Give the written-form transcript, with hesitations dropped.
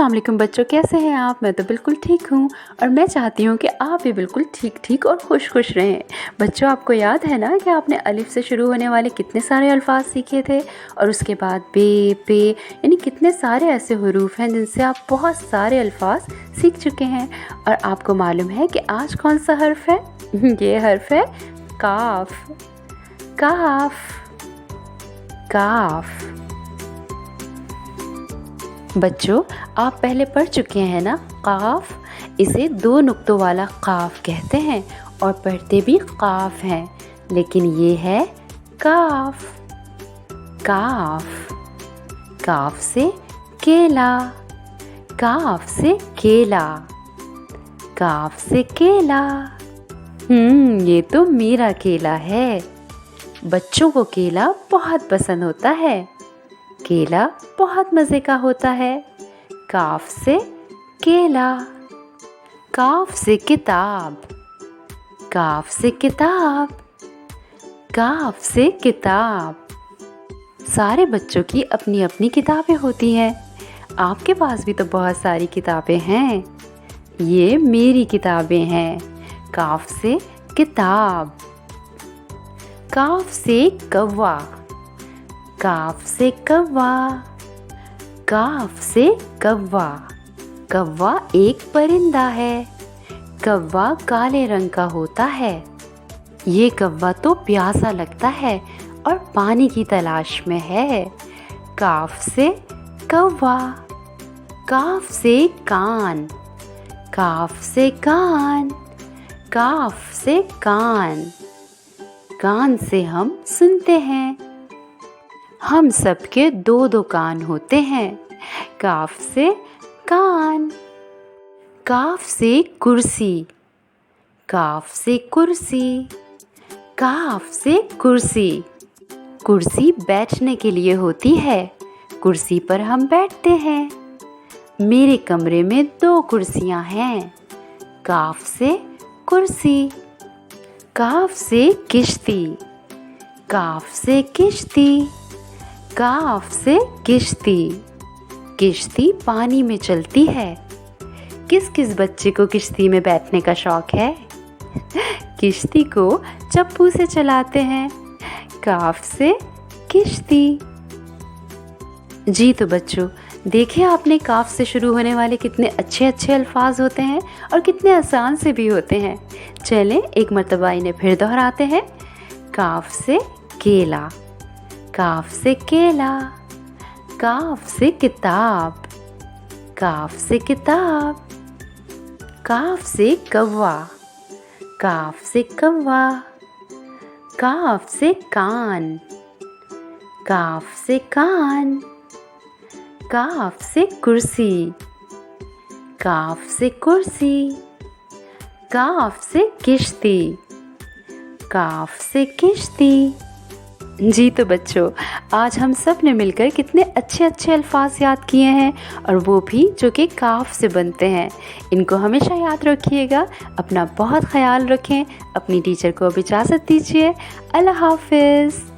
अस्सलाम वालेकुम बच्चों, कैसे हैं आप। मैं तो बिल्कुल ठीक हूँ और मैं चाहती हूँ कि आप भी बिल्कुल ठीक और खुश रहें। बच्चों, आपको याद है ना कि आपने अलिफ से शुरू होने वाले कितने सारे अल्फाज सीखे थे और उसके बाद बे, पे, यानी कितने सारे ऐसे हुरूफ हैं जिनसे आप बहुत सारे अल्फाज सीख चुके हैं। और आपको मालूम है कि आज कौन सा हर्फ है? ये हर्फ है काफ। काफ काफ। बच्चों, आप पहले पढ़ चुके हैं ना काफ। इसे 2 नुक्तों वाला काफ कहते हैं और पढ़ते भी काफ हैं, लेकिन ये है काफ। काफ। काफ से केला। काफ से केला। काफ से केला। ये तो मेरा केला है। बच्चों को केला बहुत पसंद होता है। केला बहुत मज़े का होता है। काफ से केला। काफ से किताब। काफ से किताब। काफ से किताब। सारे बच्चों की अपनी अपनी किताबें होती हैं। आपके पास भी तो बहुत सारी किताबें हैं। ये मेरी किताबें हैं। काफ से किताब। काफ से कौवा। काफ से कौवा। काफ से कौवा। कौवा एक परिंदा है। कौवा काले रंग का होता है। ये कौवा तो प्यासा लगता है और पानी की तलाश में है। काफ से कौवा। काफ से कान। काफ से कान। काफ से कान। कान से हम सुनते हैं। हम सबके 2 कान होते हैं। काफ से कान। काफ से कुर्सी। काफ से कुर्सी। काफ से कुर्सी। कुर्सी बैठने के लिए होती है। कुर्सी पर हम बैठते हैं। मेरे कमरे में 2 कुर्सियां हैं। काफ से कुर्सी। काफ से किश्ती। काफ से किश्ती। काफ से किश्ती। किश्ती पानी में चलती है। किस किस बच्चे को किश्ती में बैठने का शौक है? किश्ती को चप्पू से चलाते हैं। काफ से किश्ती। जी तो बच्चों, देखिए आपने काफ से शुरू होने वाले कितने अच्छे अल्फाज होते हैं और कितने आसान से भी होते हैं। चलें एक मर्तबा इन्हें फिर दोहराते हैं। काफ से केला। काफ से केला। काफ से किताब। काफ से किताब। काफ से कौवा। काफ से कौवा। काफ से कान। काफ से कान। काफ से कुर्सी। काफ से कुर्सी। काफ से किश्ती। काफ से किश्ती। जी तो बच्चों, आज हम सब ने मिलकर कितने अच्छे अल्फाज याद किए हैं और वो भी जो कि काफ से बनते हैं। इनको हमेशा याद रखिएगा। अपना बहुत ख्याल रखें। अपनी टीचर को अब इजाज़त दीजिए। अल्लाह हाफ़िज़।